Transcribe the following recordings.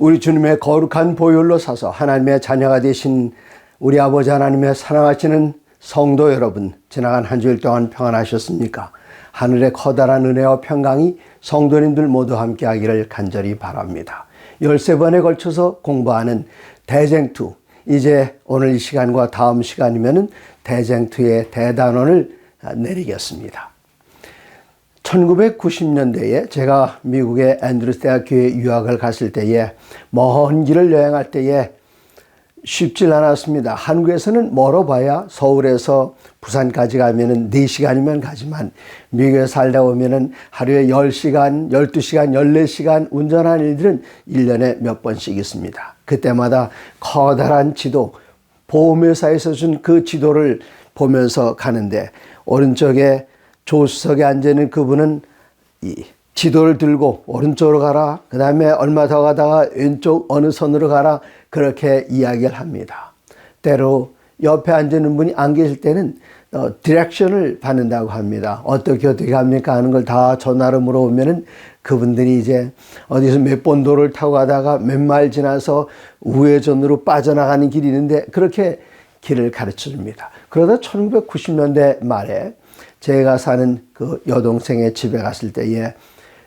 우리 주님의 거룩한 보혈로 사서 하나님의 자녀가 되신 우리 아버지 하나님의 사랑하시는 성도 여러분, 지나간 한 주일 동안 평안하셨습니까? 하늘의 커다란 은혜와 평강이 성도님들 모두 함께하기를 간절히 바랍니다. 13번에 걸쳐서 공부하는 대쟁투, 이제 오늘 이 시간과 다음 시간이면 대쟁투의 대단원을 내리겠습니다. 1990년대에 제가 미국의 앤드루스 대학교에 유학을 갔을 때에 먼 길을 여행할 때에 쉽질 않았습니다. 한국에서는 멀어봐야 서울에서 부산까지 가면은 4시간이면 가지만 미국에 살다 보면은 하루에 10시간, 12시간, 14시간 운전하는 일들은 1년에 몇 번씩 있습니다. 그때마다 커다란 지도, 보험회사에서 준 그 지도를 보면서 가는데 오른쪽에 조수석에 앉아있는 그분은 이 지도를 들고 오른쪽으로 가라, 그 다음에 얼마 더 가다가 왼쪽 어느 선으로 가라, 그렇게 이야기를 합니다. 때로 옆에 앉아있는 분이 안 계실 때는 디렉션을 받는다고 합니다. 어떻게 합니까 하는 걸 다 전화로 물어보면은 그분들이 이제 어디서 몇 번 도로를 타고 가다가 몇 마일 지나서 우회전으로 빠져나가는 길이 있는데 그렇게 길을 가르쳐 줍니다. 그러다 1990년대 말에 제가 사는 그 여동생의 집에 갔을 때에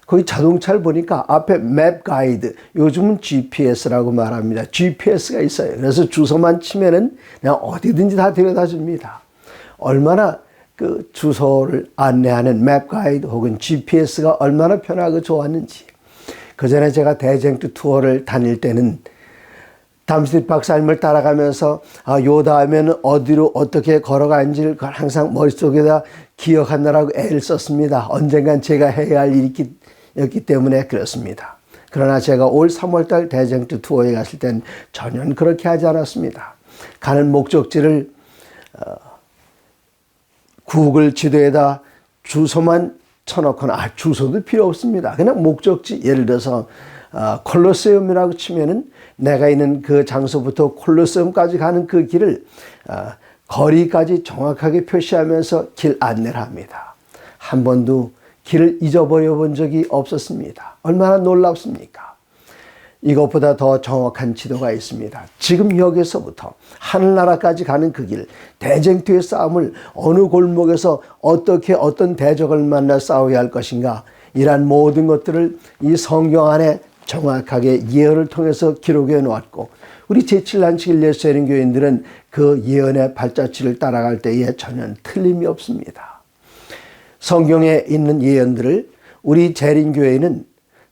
거기 자동차를 보니까 앞에 맵 가이드, 요즘은 GPS라고 말합니다. GPS가 있어요. 그래서 주소만 치면은 그냥 어디든지 다 데려다 줍니다. 얼마나 그 주소를 안내하는 맵 가이드 혹은 GPS가 얼마나 편하고 좋았는지. 그 전에 제가 대쟁투 투어를 다닐 때는 담스틱 박사님을 따라가면서 요 다음에는 어디로 어떻게 걸어가는지를 항상 머릿속에다 기억하느라고 애를 썼습니다. 언젠간 제가 해야 할 일이었기 때문에 그렇습니다. 그러나 제가 올 3월달 대쟁투 투어에 갔을 땐 전혀 그렇게 하지 않았습니다. 가는 목적지를 구글 지도에다 주소만 쳐놓거나 주소도 필요 없습니다. 그냥 목적지, 예를 들어서 콜로세움이라고 치면은 내가 있는 그 장소부터 콜로세움까지 가는 그 길을 거리까지 정확하게 표시하면서 길 안내를 합니다. 한 번도 길을 잊어버려 본 적이 없었습니다. 얼마나 놀랍습니까? 이것보다 더 정확한 지도가 있습니다. 지금 여기서부터 하늘나라까지 가는 그 길, 대쟁투의 싸움을 어느 골목에서 어떻게 어떤 대적을 만나 싸워야 할 것인가, 이러한 모든 것들을 이 성경 안에 정확하게 예언을 통해서 기록해 놓았고, 우리 제7난치길 예수님 교인들은 그 예언의 발자취를 따라갈 때에 전혀 틀림이 없습니다. 성경에 있는 예언들을 우리 재림교회는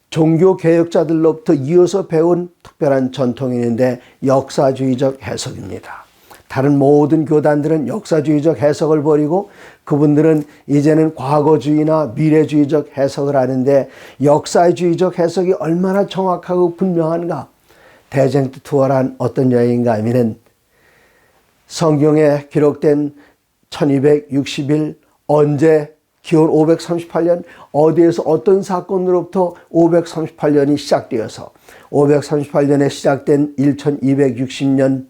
종교개혁자들로부터 이어서 배운 특별한 전통이 있는데 역사주의적 해석입니다. 다른 모든 교단들은 역사주의적 해석을 버리고 그분들은 이제는 과거주의나 미래주의적 해석을 하는데 역사주의적 해석이 얼마나 정확하고 분명한가. 대쟁투 투어란 어떤 여행인가 하면은 성경에 기록된 1260일 언제 기원 538년 어디에서 어떤 사건으로부터 538년이 시작되어서 538년에 시작된 1260년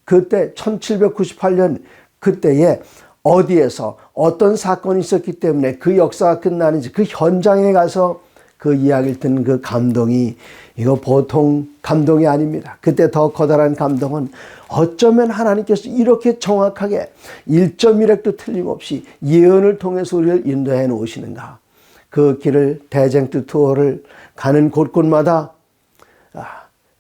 그때 1798년 그때에 어디에서 어떤 사건이 있었기 때문에 그 역사가 끝나는지 그 현장에 가서 그 이야기를 듣는 그 감동이 이거 보통 감동이 아닙니다. 그때 더 커다란 감동은 어쩌면 하나님께서 이렇게 정확하게 1.1획도 틀림없이 예언을 통해서 우리를 인도해 놓으시는가. 그 길을 대쟁투 투어를 가는 곳곳마다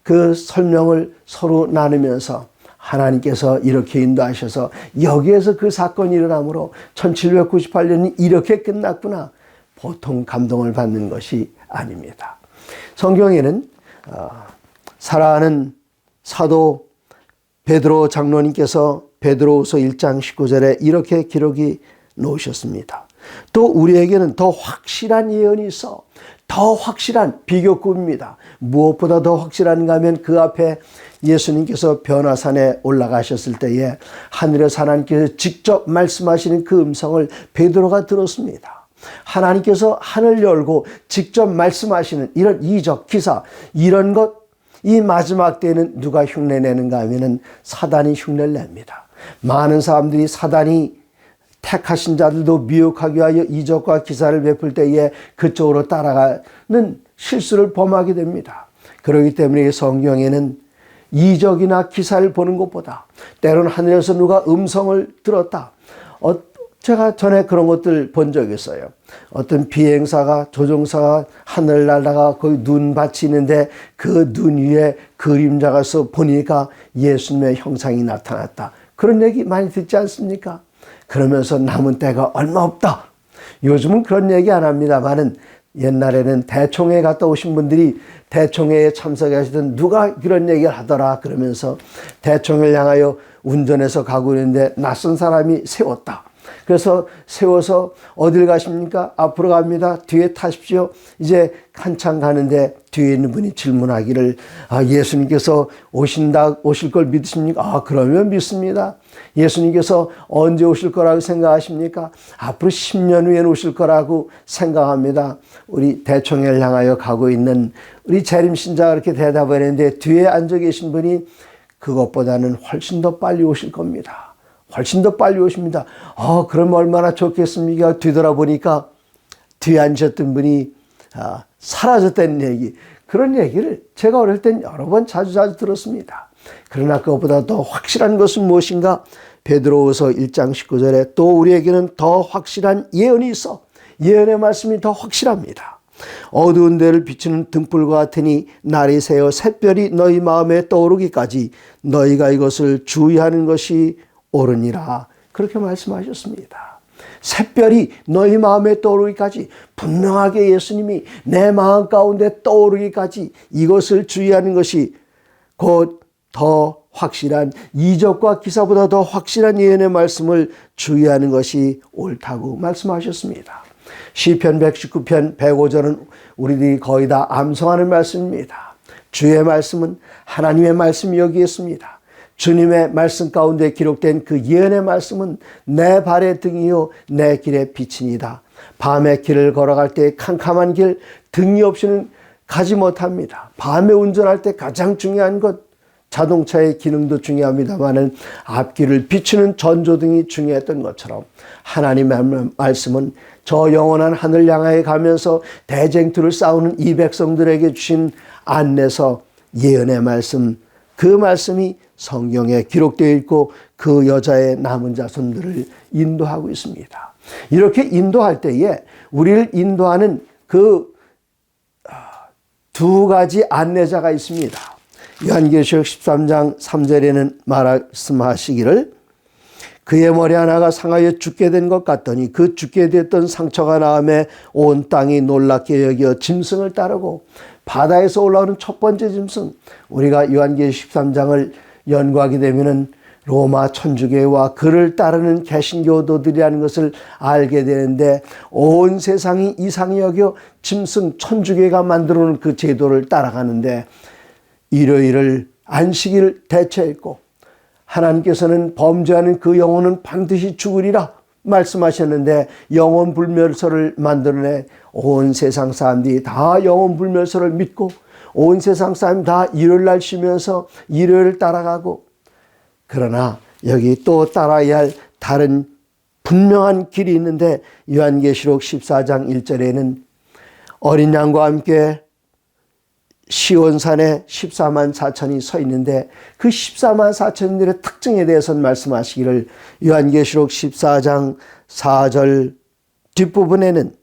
그 설명을 서로 나누면서 하나님께서 이렇게 인도하셔서 여기에서 그 사건이 일어나므로 1798년이 이렇게 끝났구나. 보통 감동을 받는 것이 아닙니다. 성경에는 사랑하는 사도 베드로 장로님께서 베드로후서 1장 19절에 이렇게 기록이 놓으셨습니다. 또 우리에게는 더 확실한 예언이 있어. 더 확실한 비교급입니다. 무엇보다 더 확실한가 하면 그 앞에 예수님께서 변화산에 올라가셨을 때에 하늘에서 하나님께서 직접 말씀하시는 그 음성을 베드로가 들었습니다. 하나님께서 하늘 열고 직접 말씀하시는 이런 이적, 기사, 이런 것, 이 마지막 때는 누가 흉내내는가 하면은 사단이 흉내를 냅니다. 많은 사람들이 사단이 택하신 자들도 미혹하기 위하여 이적과 기사를 베풀 때에 그쪽으로 따라가는 실수를 범하게 됩니다. 그렇기 때문에 성경에는 이적이나 기사를 보는 것보다 때로는 하늘에서 누가 음성을 들었다. 제가 전에 그런 것들 본 적이 있어요. 어떤 비행사가, 조종사가 하늘 날다가 거기 눈밭이 있는데 그 눈 위에 그림자가 서 보니까 예수님의 형상이 나타났다. 그런 얘기 많이 듣지 않습니까? 그러면서 남은 때가 얼마 없다. 요즘은 그런 얘기 안 합니다만은 옛날에는 대총회 갔다 오신 분들이 대총회에 참석하시던 누가 그런 얘기를 하더라 그러면서 대총회를 향하여 운전해서 가고 있는데 낯선 사람이 세웠다. 그래서 세워서 어딜 가십니까? 앞으로 갑니다. 뒤에 타십시오. 이제 한참 가는데 뒤에 있는 분이 질문하기를 예수님께서 오실 걸 믿으십니까? 그러면 믿습니다. 예수님께서 언제 오실 거라고 생각하십니까? 앞으로 10년 후에 오실 거라고 생각합니다. 우리 대총회를 향하여 가고 있는 우리 재림신자가 그렇게 대답을 했는데 뒤에 앉아 계신 분이 그것보다는 훨씬 더 빨리 오실 겁니다. 훨씬 더 빨리 오십니다. 그럼 얼마나 좋겠습니까? 뒤돌아보니까 뒤에 앉으셨던 분이 사라졌다는 얘기. 그런 얘기를 제가 어릴 땐 여러 번 자주 들었습니다. 그러나 그것보다 더 확실한 것은 무엇인가? 베드로후서 1장 19절에 또 우리에게는 더 확실한 예언이 있어. 예언의 말씀이 더 확실합니다. 어두운 데를 비추는 등불과 같으니 날이 새어 샛별이 너희 마음에 떠오르기까지 너희가 이것을 주의하는 것이 옳으니라. 그렇게 말씀하셨습니다. 샛별이 너희 마음에 떠오르기까지 분명하게 예수님이 내 마음 가운데 떠오르기까지 이것을 주의하는 것이 곧 더 확실한 이적과 기사보다 더 확실한 예언의 말씀을 주의하는 것이 옳다고 말씀하셨습니다. 시편 119편 105절은 우리들이 거의 다 암송하는 말씀입니다. 주의 말씀은 하나님의 말씀이 여기 있습니다. 주님의 말씀 가운데 기록된 그 예언의 말씀은 내 발의 등이요 내 길의 빛이니이다. 밤에 길을 걸어갈 때 캄캄한 길 등이 없이는 가지 못합니다. 밤에 운전할 때 가장 중요한 것 자동차의 기능도 중요합니다만은 앞길을 비추는 전조등이 중요했던 것처럼 하나님의 말씀은 저 영원한 하늘 향하여 가면서 대쟁투를 싸우는 이 백성들에게 주신 안내서 예언의 말씀, 그 말씀이 성경에 기록되어 있고 그 여자의 남은 자손들을 인도하고 있습니다. 이렇게 인도할 때에 우리를 인도하는 그 두 가지 안내자가 있습니다. 요한계시록 13장 3절에는 말씀하시기를 그의 머리 하나가 상하여 죽게 된 것 같더니 그 죽게 됐던 상처가 나음에 온 땅이 놀랍게 여겨 짐승을 따르고 바다에서 올라오는 첫 번째 짐승, 우리가 요한계시록 13장을 연구하게 되면은 로마 천주교와 그를 따르는 개신교도들이라는 것을 알게 되는데 온 세상이 이상히 여겨 짐승 천주교가 만들어 놓은 그 제도를 따라가는데 일요일을 안식일을 대체했고 하나님께서는 범죄하는 그 영혼은 반드시 죽으리라 말씀하셨는데 영혼불멸설을 만들어내 온 세상 사람들이 다 영혼불멸설을 믿고 온 세상 사람이 다 일요일날 쉬면서 일요일을 따라가고 그러나 여기 또 따라야 할 다른 분명한 길이 있는데 요한계시록 14장 1절에는 어린 양과 함께 시온산에 14만 4천이 서 있는데 그 14만 4천들의 특징에 대해서는 말씀하시기를 요한계시록 14장 4절 뒷부분에는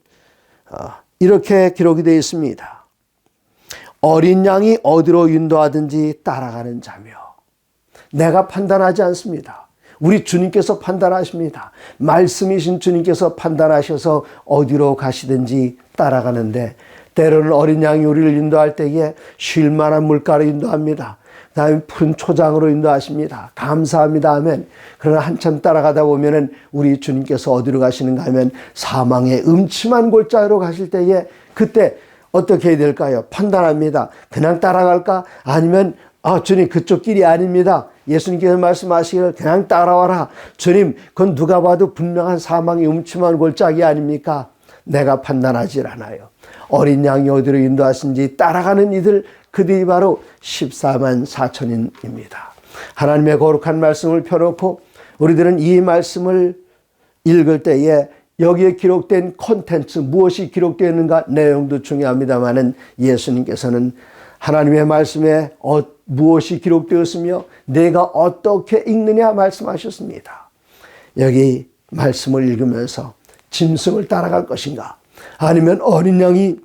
이렇게 기록이 되어 있습니다. 어린 양이 어디로 인도하든지 따라가는 자며 내가 판단하지 않습니다. 우리 주님께서 판단하십니다. 말씀이신 주님께서 판단하셔서 어디로 가시든지 따라가는데 때로는 어린 양이 우리를 인도할 때에 쉴 만한 물가로 인도합니다. 그 다음에 푸른 초장으로 인도하십니다. 감사합니다 하면 그러나 한참 따라가다 보면은 우리 주님께서 어디로 가시는가 하면 사망의 음침한 골짜기로 가실 때에 그때 어떻게 해야 될까요? 판단합니다. 그냥 따라갈까? 아니면 주님 그쪽 길이 아닙니다. 예수님께서 말씀하시기를 그냥 따라와라. 주님 그건 누가 봐도 분명한 사망의 음침한 골짜기 아닙니까? 내가 판단하지 않아요. 어린 양이 어디로 인도하신지 따라가는 이들 그들이 바로 14만 4천인입니다. 하나님의 거룩한 말씀을 펴놓고 우리들은 이 말씀을 읽을 때에 여기에 기록된 콘텐츠 무엇이 기록되어 있는가 내용도 중요합니다마는 예수님께서는 하나님의 말씀에 무엇이 기록되었으며 내가 어떻게 읽느냐 말씀하셨습니다. 여기 말씀을 읽으면서 짐승을 따라갈 것인가, 아니면 어린 양이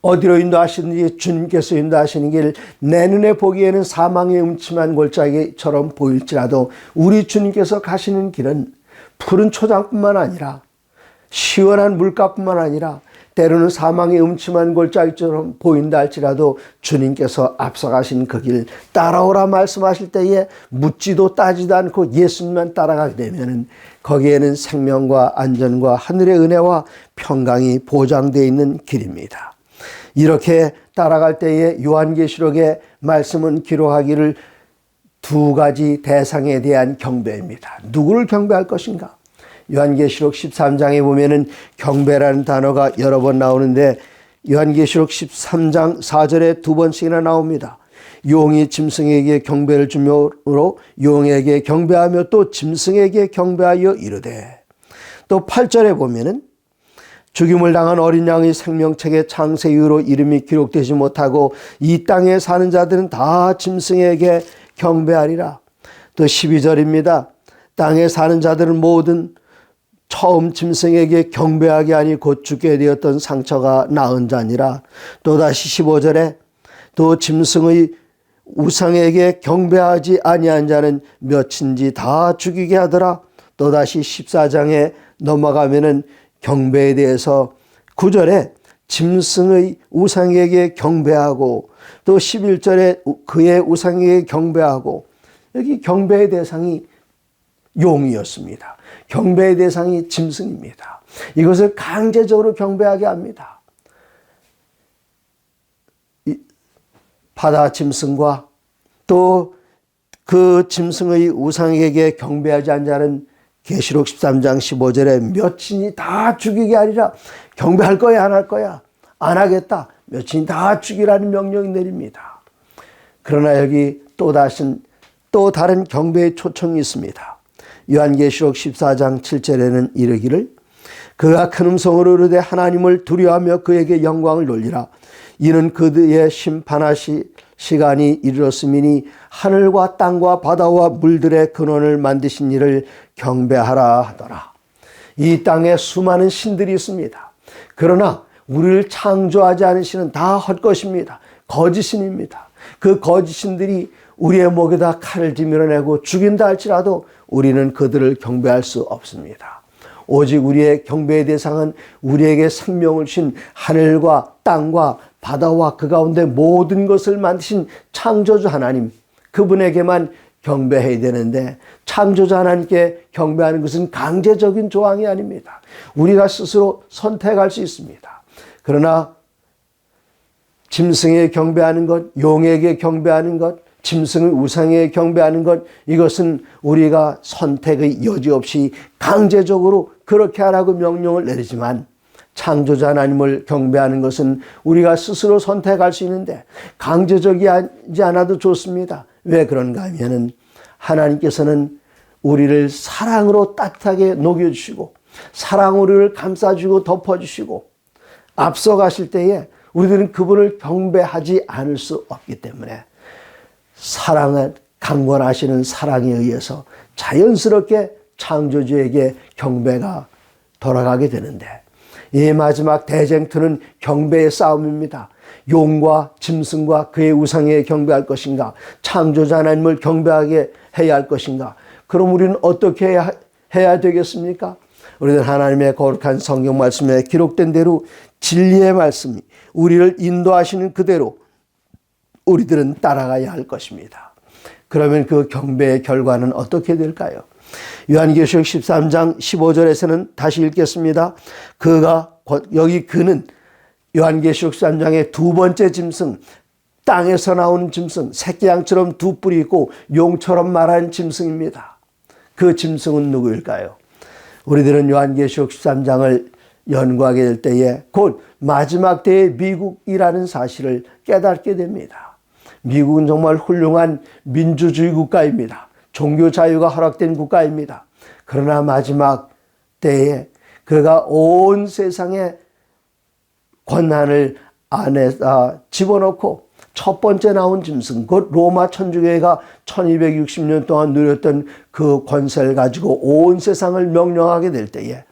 어디로 인도하시는지 주님께서 인도하시는 길, 내 눈에 보기에는 사망의 음침한 골짜기처럼 보일지라도 우리 주님께서 가시는 길은 푸른 초장뿐만 아니라 시원한 물가뿐만 아니라 때로는 사망의 음침한 골짜기처럼 보인다 할지라도 주님께서 앞서가신 그 길 따라오라 말씀하실 때에 묻지도 따지도 않고 예수님만 따라가게 되면 거기에는 생명과 안전과 하늘의 은혜와 평강이 보장되어 있는 길입니다. 이렇게 따라갈 때에 요한계시록의 말씀은 기록하기를 두 가지 대상에 대한 경배입니다. 누구를 경배할 것인가? 요한계시록 13장에 보면은 경배라는 단어가 여러 번 나오는데 요한계시록 13장 4절에 두 번씩이나 나옵니다. 용이 짐승에게 경배를 주므로 용에게 경배하며 또 짐승에게 경배하여 이르되, 또 8절에 보면은 죽임을 당한 어린 양의 생명책에 창세 이후로 이름이 기록되지 못하고 이 땅에 사는 자들은 다 짐승에게 경배하리라. 또 12절입니다. 땅에 사는 자들은 모든 처음 짐승에게 경배하게 하니 곧 죽게 되었던 상처가 나은 자니라. 또다시 15절에 또 짐승의 우상에게 경배하지 아니한 자는 몇인지 다 죽이게 하더라. 또다시 14장에 넘어가면은 경배에 대해서 9절에 짐승의 우상에게 경배하고 또 11절에 그의 우상에게 경배하고, 여기 경배의 대상이 용이었습니다. 경배의 대상이 짐승입니다. 이것을 강제적으로 경배하게 합니다. 바다 짐승과 또 그 짐승의 우상에게 경배하지 않은 자는 계시록 13장 15절에 몇인이 다 죽이게 하리라. 경배할 거야 안 할 거야? 안 하겠다. 몇인이 다 죽이라는 명령이 내립니다. 그러나 여기 또 다른 경배의 초청이 있습니다. 요한계시록 14장 7절에는 이르기를 그가 큰 음성으로 이르되 하나님을 두려워하며 그에게 영광을 돌리라. 이는 그의 심판하실 시간이 이르렀음이니 하늘과 땅과 바다와 물들의 근원을 만드신 이를 경배하라 하더라. 이 땅에 수많은 신들이 있습니다. 그러나 우리를 창조하지 않은 신은 다 헛것입니다. 거짓신입니다. 그 거짓신들이 우리의 목에다 칼을 지밀어내고 죽인다 할지라도 우리는 그들을 경배할 수 없습니다. 오직 우리의 경배의 대상은 우리에게 생명을 주신 하늘과 땅과 바다와 그 가운데 모든 것을 만드신 창조주 하나님, 그분에게만 경배해야 되는데 창조주 하나님께 경배하는 것은 강제적인 조항이 아닙니다. 우리가 스스로 선택할 수 있습니다. 그러나 짐승에 경배하는 것, 용에게 경배하는 것, 짐승의 우상에 경배하는 것, 이것은 우리가 선택의 여지 없이 강제적으로 그렇게 하라고 명령을 내리지만 창조자 하나님을 경배하는 것은 우리가 스스로 선택할 수 있는데 강제적이지 않아도 좋습니다. 왜 그런가 하면은 하나님께서는 우리를 사랑으로 따뜻하게 녹여주시고 사랑으로 우리를 감싸주고 덮어주시고 앞서가실 때에 우리들은 그분을 경배하지 않을 수 없기 때문에 사랑을 강권하시는 사랑에 의해서 자연스럽게 창조주에게 경배가 돌아가게 되는데, 이 마지막 대쟁투는 경배의 싸움입니다. 용과 짐승과 그의 우상에 경배할 것인가, 창조자 하나님을 경배하게 해야 할 것인가. 그럼 우리는 어떻게 해야 되겠습니까? 우리는 하나님의 거룩한 성경 말씀에 기록된 대로 진리의 말씀이 우리를 인도하시는 그대로 우리들은 따라가야 할 것입니다. 그러면 그 경배의 결과는 어떻게 될까요? 요한계시록 13장 15절에서는 다시 읽겠습니다. 그는 요한계시록 13장의 두 번째 짐승, 땅에서 나오는 짐승, 새끼양처럼 두 뿔이 있고 용처럼 말하는 짐승입니다. 그 짐승은 누구일까요? 우리들은 요한계시록 13장을 연구하게 될 때에 곧 마지막 때의 미국이라는 사실을 깨닫게 됩니다. 미국은 정말 훌륭한 민주주의 국가입니다. 종교 자유가 허락된 국가입니다. 그러나 마지막 때에 그가 온 세상의 권한을 안에다 집어넣고 첫 번째 나온 짐승, 곧 로마 천주교회가 1260년 동안 누렸던 그 권세를 가지고 온 세상을 명령하게 될 때에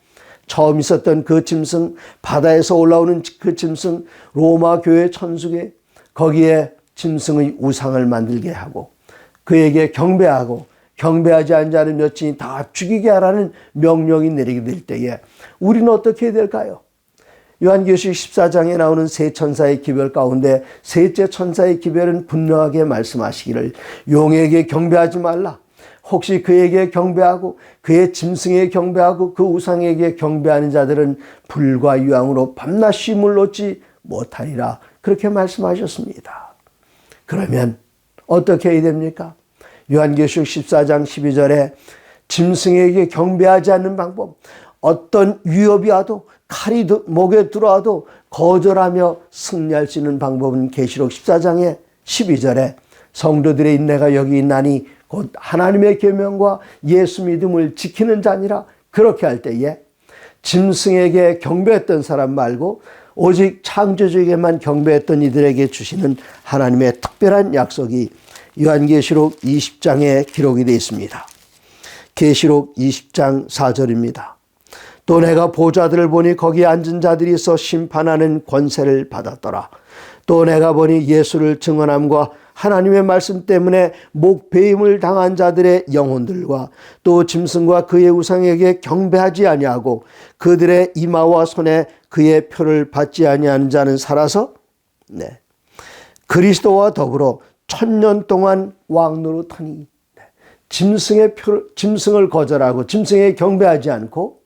처음 있었던 그 짐승, 바다에서 올라오는 그 짐승, 로마 교회 천주교, 거기에 짐승의 우상을 만들게 하고 그에게 경배하고 경배하지 않은 자는 몇진이 다 죽이게 하라는 명령이 내리게 될 때에 우리는 어떻게 해야 될까요? 요한계시록 14장에 나오는 세 천사의 기별 가운데 셋째 천사의 기별은 분명하게 말씀하시기를 용에게 경배하지 말라. 혹시 그에게 경배하고 그의 짐승에게 경배하고 그 우상에게 경배하는 자들은 불과 유황으로 밤낮 쉼을 놓지 못하리라. 그렇게 말씀하셨습니다. 그러면 어떻게 해야 됩니까? 요한계시록 14장 12절에 짐승에게 경배하지 않는 방법, 어떤 위협이 와도 칼이 목에 들어와도 거절하며 승리할 수 있는 방법은 계시록 14장의 12절에 성도들의 인내가 여기 있나니 곧 하나님의 계명과 예수 믿음을 지키는 자니라. 그렇게 할 때에 짐승에게 경배했던 사람 말고 오직 창조주에게만 경배했던 이들에게 주시는 하나님의 특별한 약속이 요한계시록 20장에 기록이 되어 있습니다. 계시록 20장 4절입니다. 또 내가 보좌들을 보니 거기에 앉은 자들이 있어 심판하는 권세를 받았더라. 또 내가 보니 예수를 증언함과 하나님의 말씀 때문에 목배임을 당한 자들의 영혼들과 또 짐승과 그의 우상에게 경배하지 아니하고 그들의 이마와 손에 그의 표를 받지 아니하는 자는 살아서 그리스도와 더불어 1000년 동안 왕노릇하니. 짐승을 거절하고 짐승에 경배하지 않고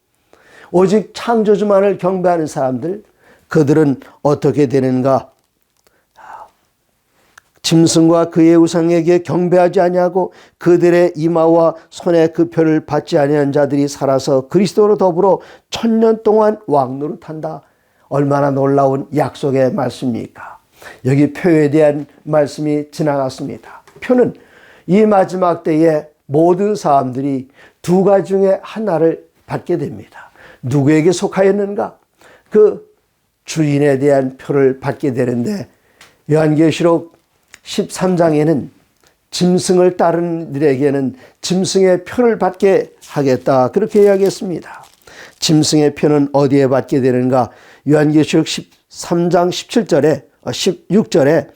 오직 창조주만을 경배하는 사람들, 그들은 어떻게 되는가? 짐승과 그의 우상에게 경배하지 아니하고 그들의 이마와 손에 그 표를 받지 아니한 자들이 살아서 그리스도로 더불어 1000년 동안 왕노릇한다. 얼마나 놀라운 약속의 말씀입니까? 여기 표에 대한 말씀이 지나갔습니다. 표는 이 마지막 때에 모든 사람들이 두 가지 중에 하나를 받게 됩니다. 누구에게 속하였는가? 그 주인에 대한 표를 받게 되는데 요한계시록 13장에는 짐승을 따르는 이들에게는 짐승의 표를 받게 하겠다. 그렇게 이야기했습니다. 짐승의 표는 어디에 받게 되는가? 요한계시록 13장 16절에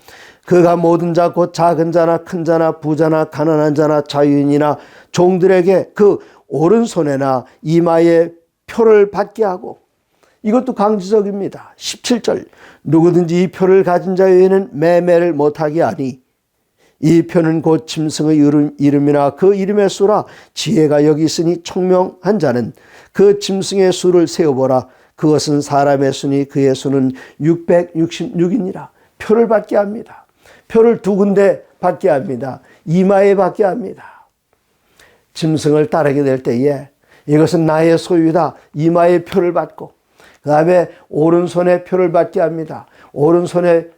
그가 모든 자 곧 작은 자나 큰 자나 부자나 가난한 자나 자유인이나 종들에게 그 오른손에나 이마에 표를 받게 하고, 이것도 강제적입니다. 17절 누구든지 이 표를 가진 자에게는 매매를 못하게 하니 이 표는 곧 짐승의 이름이나 그 이름의 수라. 지혜가 여기 있으니 총명한 자는 그 짐승의 수를 세어보라. 그것은 사람의 수니 그의 수는 666이니라. 표를 받게 합니다. 표를 두 군데 받게 합니다. 이마에 받게 합니다. 짐승을 따르게 될 때에 이것은 나의 소유다. 이마에 표를 받고 그 다음에 오른손에 표를 받게 합니다. 오른손에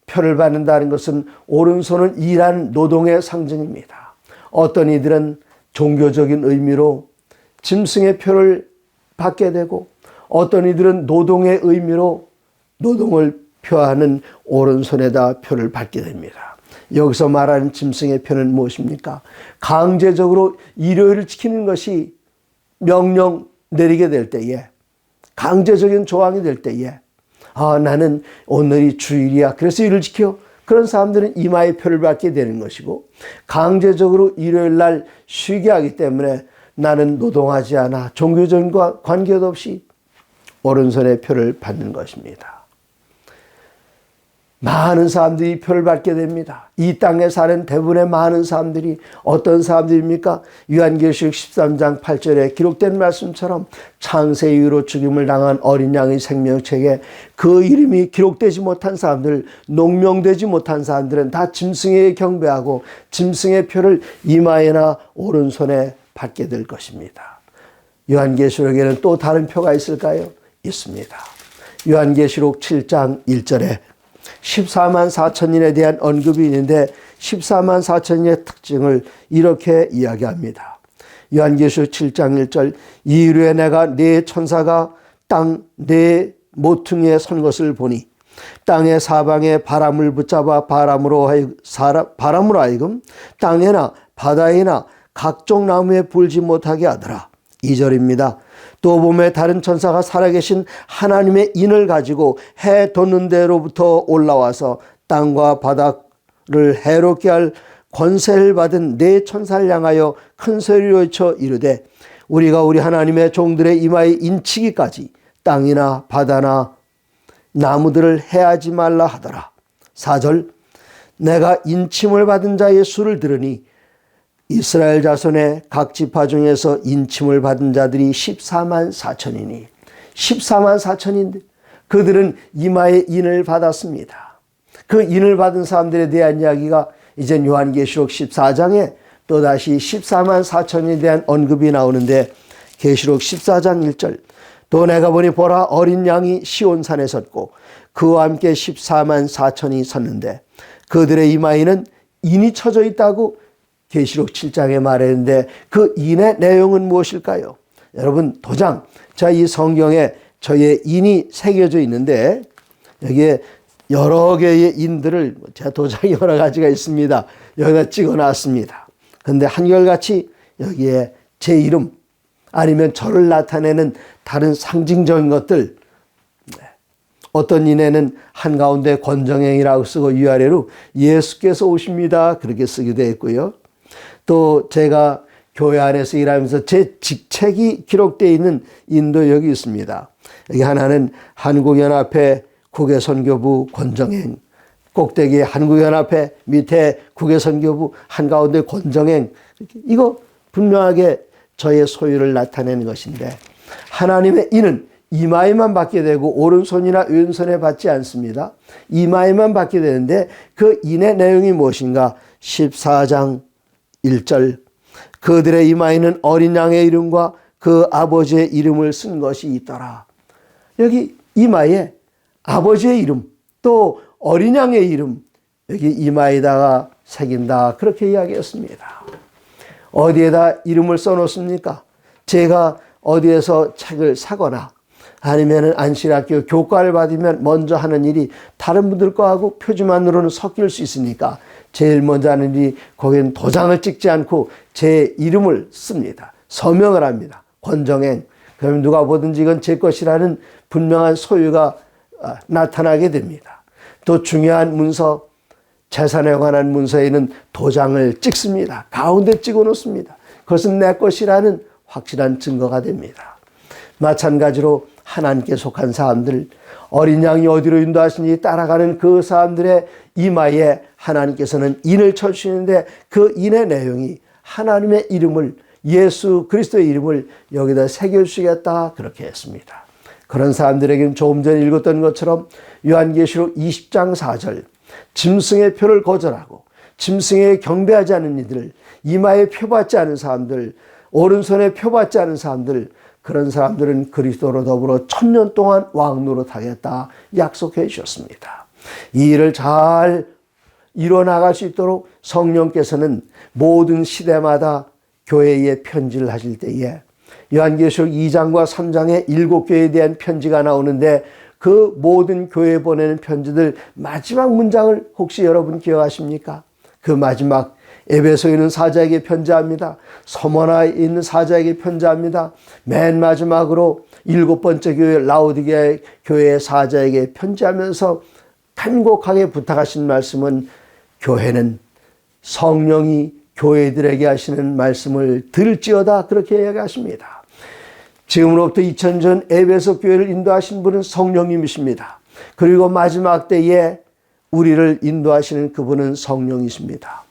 표를 받는다는 것은 오른손은 일하는 노동의 상징입니다. 어떤 이들은 종교적인 의미로 짐승의 표를 받게 되고 어떤 이들은 노동의 의미로 노동을 표하는 오른손에다 표를 받게 됩니다. 여기서 말하는 짐승의 표는 무엇입니까? 강제적으로 일요일을 지키는 것이 명령 내리게 될 때에, 강제적인 조항이 될 때에 나는 오늘이 주일이야 그래서 일을 지켜. 그런 사람들은 이마에 표를 받게 되는 것이고, 강제적으로 일요일 날 쉬게 하기 때문에 나는 노동하지 않아. 종교적인 관계도 없이 오른손에 표를 받는 것입니다. 많은 사람들이 표를 받게 됩니다. 이 땅에 사는 대부분의 많은 사람들이 어떤 사람들입니까? 요한계시록 13장 8절에 기록된 말씀처럼 창세 이후로 죽임을 당한 어린 양의 생명책에 그 이름이 기록되지 못한 사람들, 농명되지 못한 사람들은 다 짐승에게 경배하고 짐승의 표를 이마에나 오른손에 받게 될 것입니다. 요한계시록에는 또 다른 표가 있을까요? 있습니다. 요한계시록 7장 1절에 14만 4천인에 대한 언급이 있는데 14만 4천인의 특징을 이렇게 이야기합니다. 요한계시록 7장 1절 이후에 내가 네 천사가 땅 네 모퉁이에 선 것을 보니 땅의 사방에 바람을 붙잡아 바람으로 하여금 땅에나 바다에나 각종 나무에 불지 못하게 하더라. 2절입니다. 또 봄에 다른 천사가 살아계신 하나님의 인을 가지고 해 돋는 데로부터 올라와서 땅과 바다를 해롭게 할 권세를 받은 네 천사를 향하여 큰 소리로 외쳐 이르되 우리가 우리 하나님의 종들의 이마에 인치기까지 땅이나 바다나 나무들을 해하지 말라 하더라. 4절 내가 인침을 받은 자의 수를 들으니 이스라엘 자손의 각 지파 중에서 인침을 받은 자들이 14만 4천이니 14만 4천인데 그들은 이마에 인을 받았습니다. 그 인을 받은 사람들에 대한 이야기가 이제 요한계시록 14장에 또다시 14만 4천에 대한 언급이 나오는데 계시록 14장 1절 또 내가 보니 보라 어린 양이 시온산에 섰고 그와 함께 14만 4천이 섰는데 그들의 이마에는 인이 쳐져 있다고 계시록 7장에 말했는데 그 인의 내용은 무엇일까요? 여러분 도장, 자, 이 성경에 저의 인이 새겨져 있는데 여기에 여러 개의 인들을 제 도장이 여러 가지가 있습니다. 여기다 찍어놨습니다. 그런데 한결같이 여기에 제 이름 아니면 저를 나타내는 다른 상징적인 것들, 어떤 인에는 한가운데 권정행이라고 쓰고 위아래로 예수께서 오십니다 그렇게 쓰기도 했고요. 또 제가 교회 안에서 일하면서 제 직책이 기록되어 있는 인도 여기 있습니다. 여기 하나는 한국연합회 국외선교부 권정행, 꼭대기에 한국연합회, 밑에 국외선교부, 한가운데 권정행. 이거 분명하게 저의 소유를 나타내는 것인데 하나님의 인은 이마에만 받게 되고 오른손이나 왼손에 받지 않습니다. 이마에만 받게 되는데 그 인의 내용이 무엇인가? 14장 1절 그들의 이마에는 어린 양의 이름과 그 아버지의 이름을 쓴 것이 있더라. 여기 이마에 아버지의 이름 또 어린 양의 이름 여기 이마에다가 새긴다 그렇게 이야기했습니다. 어디에다 이름을 써놓습니까? 제가 어디에서 책을 사거나 아니면 안식학교 교과를 받으면 먼저 하는 일이 다른 분들 거하고 표지만으로는 섞일 수 있으니까 제일 먼저 하는 일이 거기는 도장을 찍지 않고 제 이름을 씁니다. 서명을 합니다. 권정행. 그러면 누가 보든지 이건 제 것이라는 분명한 소유가 나타나게 됩니다. 또 중요한 문서, 재산에 관한 문서에는 도장을 찍습니다. 가운데 찍어 놓습니다. 그것은 내 것이라는 확실한 증거가 됩니다. 마찬가지로 하나님께 속한 사람들, 어린 양이 어디로 인도하시니 따라가는 그 사람들의 이마에 하나님께서는 인을 쳐주시는데 그 인의 내용이 하나님의 이름을, 예수 그리스도의 이름을 여기다 새겨주시겠다 그렇게 했습니다. 그런 사람들에게는 조금 전에 읽었던 것처럼 요한계시록 20장 4절 짐승의 표를 거절하고 짐승에 경배하지 않은 이들, 이마에 표받지 않은 사람들, 오른손에 표받지 않은 사람들, 그런 사람들은 그리스도로 더불어 1000년 동안 왕노릇 하겠다 약속해 주셨습니다. 이 일을 잘 이뤄나갈 수 있도록 성령께서는 모든 시대마다 교회에 편지를 하실 때에 요한계시록 2장과 3장에 7교회에 대한 편지가 나오는데 그 모든 교회에 보내는 편지들 마지막 문장을 혹시 여러분 기억하십니까? 그 마지막 에베소에 있는 사자에게 편지합니다. 서머나에 있는 사자에게 편지합니다. 맨 마지막으로 7번째 교회 라오디게아 교회의 사자에게 편지하면서 간곡하게 부탁하신 말씀은 교회는 성령이 교회들에게 하시는 말씀을 들을지어다 그렇게 이야기하십니다. 지금으로부터 2000년 에베소 교회를 인도하신 분은 성령님이십니다. 그리고 마지막 때에 우리를 인도하시는 그분은 성령이십니다.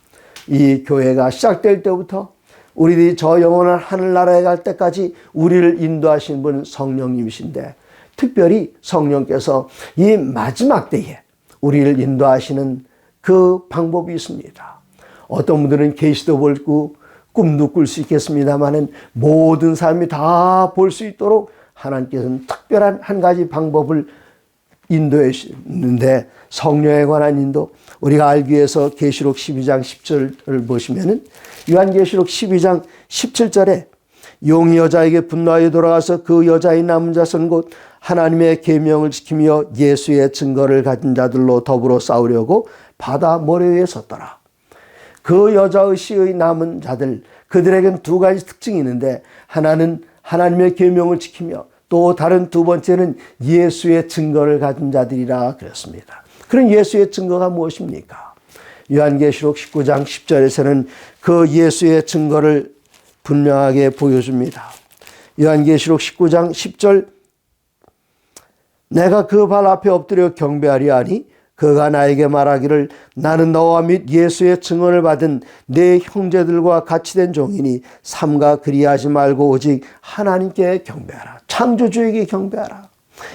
이 교회가 시작될 때부터 우리들이 저 영원한 하늘나라에 갈 때까지 우리를 인도하시는 분은 성령님이신데 특별히 성령께서 이 마지막 때에 우리를 인도하시는 그 방법이 있습니다. 어떤 분들은 계시도 보고 꿈도 꿀 수 있겠습니다만 모든 사람이 다 볼 수 있도록 하나님께서는 특별한 한 가지 방법을 인도해 주시는데 성령에 관한 인도 우리가 알기 위해서 계시록 12장 10절을 보시면은 요한계시록 12장 17절에 용이 여자에게 분노하여 돌아가서 그 여자의 남은 자손 곧 하나님의 계명을 지키며 예수의 증거를 가진 자들로 더불어 싸우려고 바다 모래 위에 섰더라. 그 여자의 씨의 남은 자들, 그들에겐 두 가지 특징이 있는데, 하나는 하나님의 계명을 지키며 또 다른 두 번째는 예수의 증거를 가진 자들이라 그랬습니다. 그런 예수의 증거가 무엇입니까? 요한계시록 19장 10절에서는 그 예수의 증거를 분명하게 보여줍니다. 요한계시록 19장 10절, 내가 그 발 앞에 엎드려 경배하리 하니 그가 나에게 말하기를 나는 너와 및 예수의 증언을 받은 내 형제들과 같이 된 종이니 삼가 그리하지 말고 오직 하나님께 경배하라. 창조주에게 경배하라.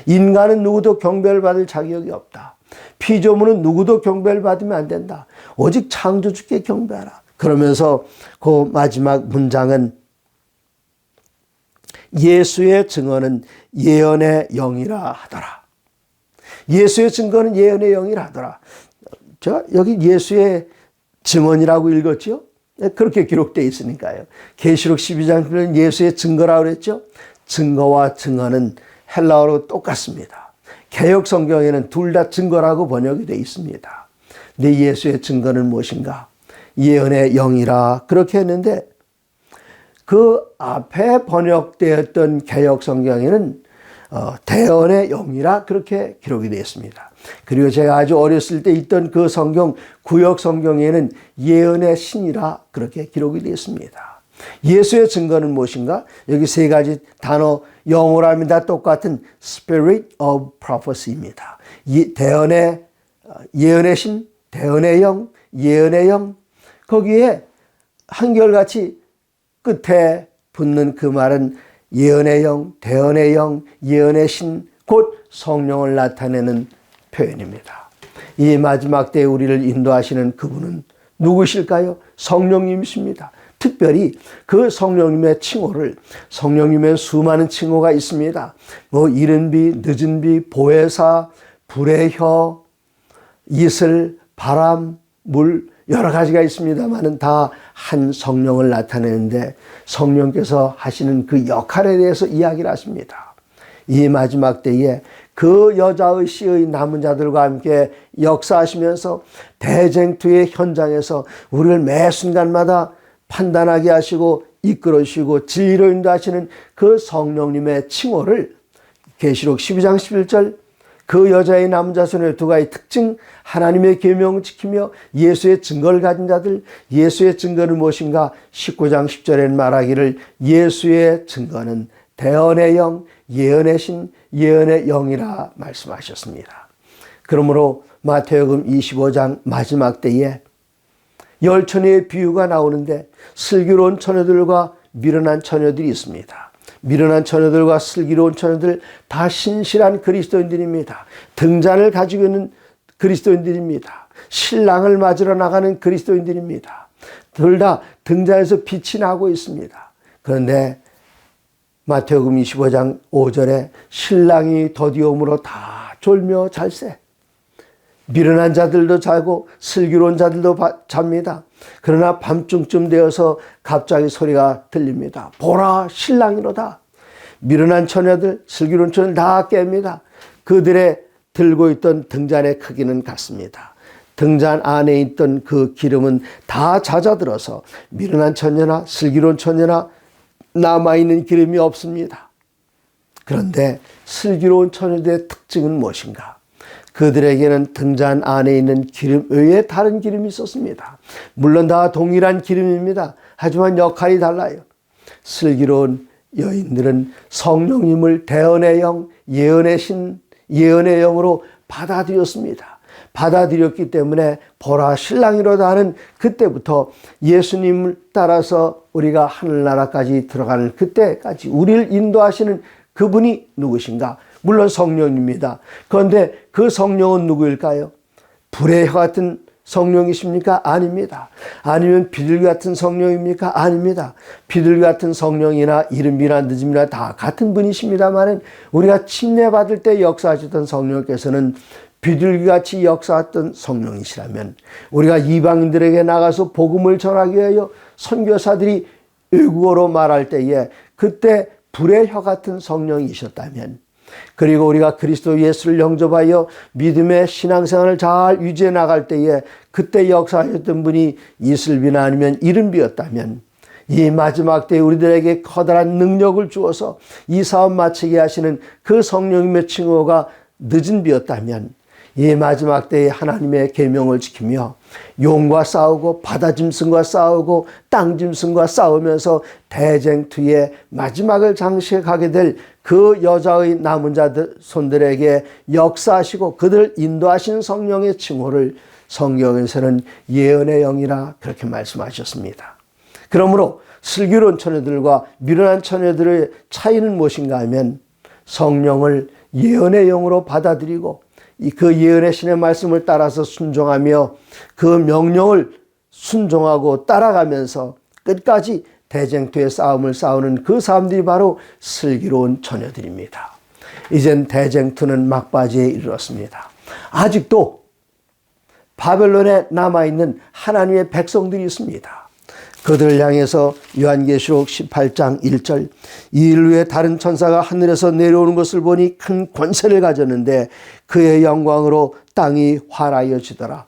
인간은 누구도 경배를 받을 자격이 없다. 피조물은 누구도 경배를 받으면 안 된다. 오직 창조주께 경배하라. 그러면서 그 마지막 문장은 예수의 증언은 예언의 영이라 하더라. 예수의 증거는 예언의 영이라 하더라. 제가 여기 예수의 증언이라고 읽었죠? 그렇게 기록되어 있으니까요. 계시록 12장에는 예수의 증거라고 그랬죠? 증거와 증언은 헬라어로 똑같습니다. 개역 성경에는 둘 다 증거라고 번역이 되어 있습니다. 근데 예수의 증거는 무엇인가? 예언의 영이라 그렇게 했는데, 그 앞에 번역되었던 개역 성경에는 대언의 영이라 그렇게 기록이 되어 있습니다. 그리고 제가 아주 어렸을 때 있던 그 성경 구역 성경에는 예언의 신이라 그렇게 기록이 되어 있습니다. 예수의 증거는 무엇인가? 여기 세 가지 단어 영어로 하면 다 똑같은 Spirit of Prophecy입니다. 예언의 신, 대언의 영, 예언의 영. 거기에 한결같이 끝에 붙는 그 말은 예언의 영, 대언의 영, 예언의 신, 곧 성령을 나타내는 표현입니다. 이 마지막 때에 우리를 인도하시는 그분은 누구실까요? 성령님이십니다. 특별히 그 성령님의 칭호를, 성령님의 수많은 칭호가 있습니다. 이른 비, 늦은 비, 보혜사, 불의 혀, 이슬, 바람, 물, 여러 가지가 있습니다만은 다 한 성령을 나타내는데, 성령께서 하시는 그 역할에 대해서 이야기를 하십니다. 이 마지막 때에 그 여자의 씨의 남은 자들과 함께 역사하시면서 대쟁투의 현장에서 우리를 매 순간마다 판단하게 하시고 이끌어 주시고 진리로 인도하시는 그 성령님의 칭호를 계시록 12장 11절, 그 여자의 남은 자손의 두 가지 특징, 하나님의 계명을 지키며 예수의 증거를 가진 자들, 예수의 증거는 무엇인가? 19장 10절에는 말하기를 예수의 증거는 대언의 영, 예언의 신, 예언의 영이라 말씀하셨습니다. 그러므로 마태복음 25장 마지막 때에 열 처녀의 비유가 나오는데, 슬기로운 처녀들과 미련한 처녀들이 있습니다. 미련한 처녀들과 슬기로운 처녀들 다 신실한 그리스도인들입니다. 등잔을 가지고 있는 그리스도인들입니다. 신랑을 맞으러 나가는 그리스도인들입니다. 둘 다 등잔에서 빛이 나고 있습니다. 그런데 마태복음 25장 5절에 신랑이 더디움으로 다 졸며 잘세. 미련한 자들도 자고 슬기로운 자들도 잡니다. 그러나 밤중쯤 되어서 갑자기 소리가 들립니다. 보라, 신랑이로다. 미련한 처녀들, 슬기로운 처녀들 다 깹니다. 그들의 들고 있던 등잔의 크기는 같습니다. 등잔 안에 있던 그 기름은 다 잦아들어서 미련한 처녀나 슬기로운 처녀나 남아있는 기름이 없습니다. 그런데 슬기로운 처녀들의 특징은 무엇인가? 그들에게는 등잔 안에 있는 기름 외에 다른 기름이 있었습니다. 물론 다 동일한 기름입니다. 하지만 역할이 달라요. 슬기로운 여인들은 성령님을 대언의 영, 예언의 신, 예언의 영으로 받아들였습니다. 받아들였기 때문에 보라, 신랑이로다 하는 그때부터 예수님을 따라서 우리가 하늘나라까지 들어가는 그때까지 우리를 인도하시는 그분이 누구신가? 물론 성령입니다. 그런데 그 성령은 누구일까요? 불의 혀 같은 성령이십니까? 아닙니다. 아니면 비둘기 같은 성령입니까? 아닙니다. 비둘기 같은 성령이나 이른비나 늦음이나 다 같은 분이십니다만, 우리가 침례받을 때 역사하셨던 성령께서는 비둘기같이 역사했던 성령이시라면, 우리가 이방인들에게 나가서 복음을 전하기 위하여 선교사들이 외국어로 말할 때에 그때 불의 혀 같은 성령이셨다면, 그리고 우리가 그리스도 예수를 영접하여 믿음의 신앙생활을 잘 유지해 나갈 때에 그때 역사하셨던 분이 이슬비나 아니면 이른비였다면 이 마지막 때에 우리들에게 커다란 능력을 주어서 이 사업 마치게 하시는 그 성령님의 칭호가 늦은비였다면 이 마지막 때에 하나님의 계명을 지키며 용과 싸우고 바다짐승과 싸우고 땅짐승과 싸우면서 대쟁투의 마지막을 장식하게 될 그 여자의 남은 자들 손들에게 역사하시고 그들 인도하신 성령의 칭호를 성경에서는 예언의 영이라 그렇게 말씀하셨습니다. 그러므로 슬기로운 처녀들과 미련한 처녀들의 차이는 무엇인가 하면 성령을 예언의 영으로 받아들이고 그 예언의 신의 말씀을 따라서 순종하며 그 명령을 순종하고 따라가면서 끝까지 대쟁투의 싸움을 싸우는 그 사람들이 바로 슬기로운 처녀들입니다. 이젠 대쟁투는 막바지에 이르렀습니다. 아직도 바벨론에 남아있는 하나님의 백성들이 있습니다. 그들을 향해서 요한계시록 18장 1절 이 일 후에 다른 천사가 하늘에서 내려오는 것을 보니 큰 권세를 가졌는데 그의 영광으로 땅이 활하여지더라.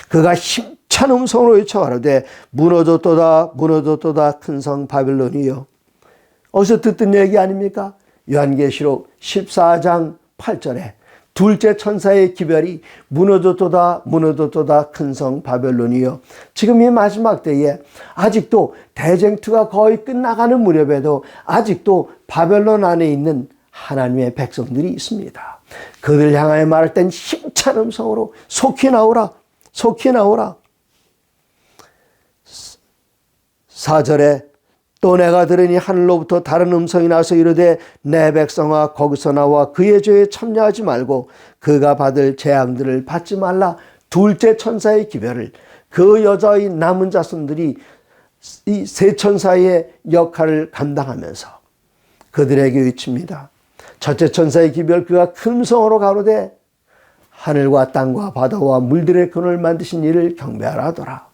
그가 힘찬 음성으로 외쳐 가로되 무너졌도다 무너졌도다 큰 성 바벨론이여. 어디서 듣던 얘기 아닙니까? 요한계시록 14장 8절에 둘째 천사의 기별이 무너졌도다 무너졌도다 큰 성 바벨론이여. 지금 이 마지막 때에 아직도 대쟁투가 거의 끝나가는 무렵에도 아직도 바벨론 안에 있는 하나님의 백성들이 있습니다. 그들 향하여 말할 땐 힘찬 음성으로 속히 나오라 속히 나오라. 4절에 또 내가 들으니 하늘로부터 다른 음성이 나서 이르되 내 백성아 거기서 나와 그의 죄에 참여하지 말고 그가 받을 재앙들을 받지 말라. 둘째 천사의 기별을 그 여자의 남은 자손들이 이 세 천사의 역할을 감당하면서 그들에게 외칩니다. 첫째 천사의 기별 그가 큰 음성으로 가로되 하늘과 땅과 바다와 물들의 근원을 만드신 이를 경배하라 하더라.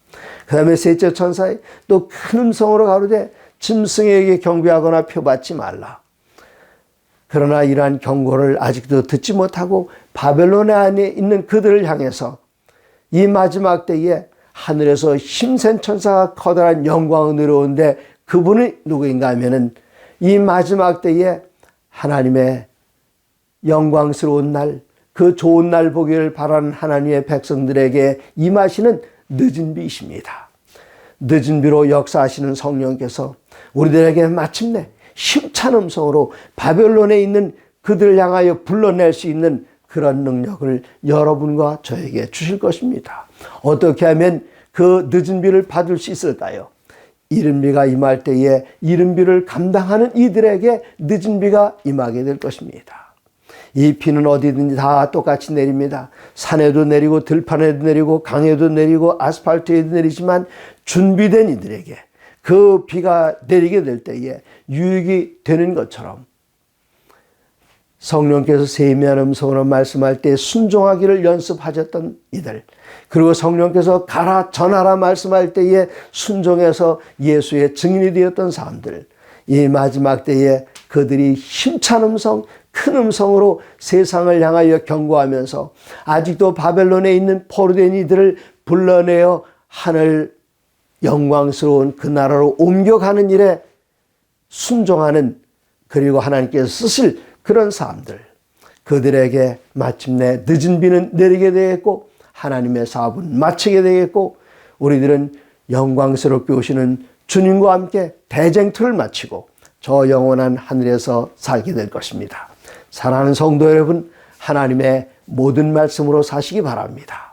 그 다음에 셋째 천사의 또 큰 음성으로 가로되 짐승에게 경배하거나 표받지 말라. 그러나 이러한 경고를 아직도 듣지 못하고 바벨론 안에 있는 그들을 향해서 이 마지막 때에 하늘에서 힘센 천사가 커다란 영광을 내려오는데 그분이 누구인가 하면은 이 마지막 때에 하나님의 영광스러운 날, 그 좋은 날 보기를 바라는 하나님의 백성들에게 임하시는 늦은 비이십니다. 늦은 비로 역사하시는 성령께서 우리들에게 마침내 힘찬 음성으로 바벨론에 있는 그들을 향하여 불러낼 수 있는 그런 능력을 여러분과 저에게 주실 것입니다. 어떻게 하면 그 늦은 비를 받을 수 있을까요? 이른 비가 임할 때에 이른 비를 감당하는 이들에게 늦은 비가 임하게 될 것입니다. 이 비는 어디든지 다 똑같이 내립니다. 산에도 내리고 들판에도 내리고 강에도 내리고 아스팔트에도 내리지만 준비된 이들에게 그 비가 내리게 될 때에 유익이 되는 것처럼 성령께서 세미한 음성으로 말씀할 때 순종하기를 연습하셨던 이들, 그리고 성령께서 가라 전하라 말씀할 때에 순종해서 예수의 증인이 되었던 사람들, 이 마지막 때에 그들이 힘찬 음성, 큰 음성으로 세상을 향하여 경고하면서 아직도 바벨론에 있는 포로된 이들을 불러내어 하늘 영광스러운 그 나라로 옮겨가는 일에 순종하는, 그리고 하나님께서 쓰실 그런 사람들, 그들에게 마침내 늦은 비는 내리게 되겠고 하나님의 사업은 마치게 되겠고 우리들은 영광스럽게 오시는 주님과 함께 대쟁투를 마치고 저 영원한 하늘에서 살게 될 것입니다. 사랑하는 성도 여러분, 하나님의 모든 말씀으로 사시기 바랍니다.